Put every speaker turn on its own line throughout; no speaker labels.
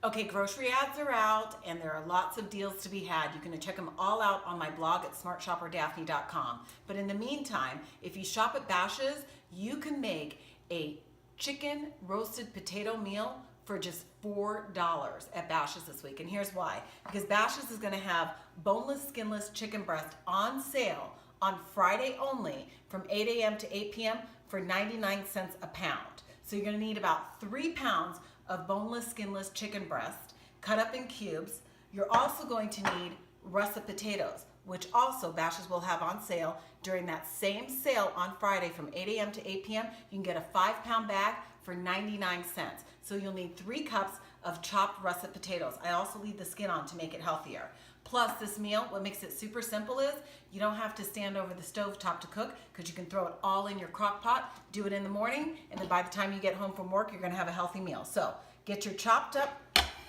Okay, grocery ads are out and there are lots of deals to be had. You can check them all out on my blog at smartshopperdaphne.com. But in the meantime, if you shop at Bash's', you can make a chicken roasted potato meal for just $4 at Bash's' this week. And here's why. Because Bash's' is going to have boneless, skinless chicken breast on sale on Friday only from 8 a.m. to 8 p.m. for 99 cents a pound. So you're going to need about 3 pounds of boneless, skinless chicken breast cut up in cubes. You're also going to need russet potatoes, which also Bash's' will have on sale during that same sale on Friday from 8 a.m. to 8 p.m. You can get a 5-pound bag for 99 cents. So you'll need 3 cups of chopped russet potatoes. I also leave the skin on to make it healthier. Plus this meal, what makes it super simple is you don't have to stand over the stove top to cook because you can throw it all in your crock pot, do it in the morning, and then by the time you get home from work, you're gonna have a healthy meal. So get your chopped up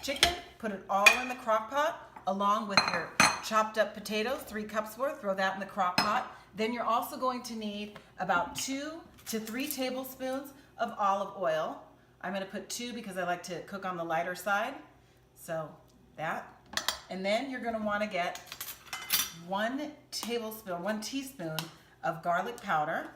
chicken, put it all in the crock pot along with your chopped up potatoes, 3 cups worth, throw that in the crock pot. Then you're also going to need about 2 to 3 tablespoons of olive oil. I'm gonna put 2 because I like to cook on the lighter side. So that. And then you're gonna wanna get 1 teaspoon of garlic powder.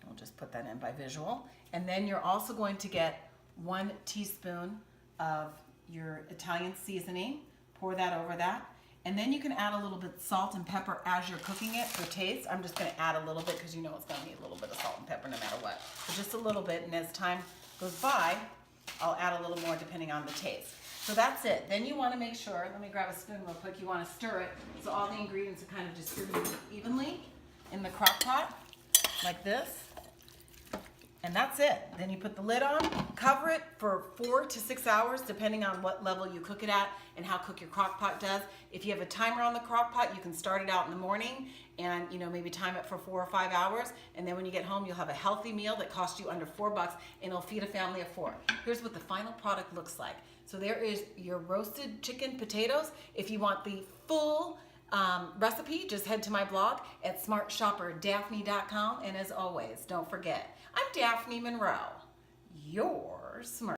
I'll just put that in by visual. And then you're also going to get 1 teaspoon of your Italian seasoning. Pour that over that. And then you can add a little bit of salt and pepper as you're cooking it for taste. I'm just gonna add a little bit because you know it's gonna need a little bit of salt and pepper no matter what. So just a little bit, and as time goes by, I'll add a little more depending on the taste. So that's it. Then you wanna make sure, let me grab a spoon real quick, you wanna stir it so all the ingredients are kind of distributed evenly in the crock pot, like this. And that's it. Then you put the lid on, cover it for 4 to 6 hours, depending on what level you cook it at and how quick your crock pot does. If you have a timer on the crock pot, you can start it out in the morning and maybe time it for 4 or 5 hours. And then when you get home, you'll have a healthy meal that costs you under $4 and it'll feed a family of 4. Here's what the final product looks like. So there is your roasted chicken potatoes. If you want the full recipe, just head to my blog at smartshopperdaphne.com. And as always, don't forget, I'm Daphne Monroe. You're smart.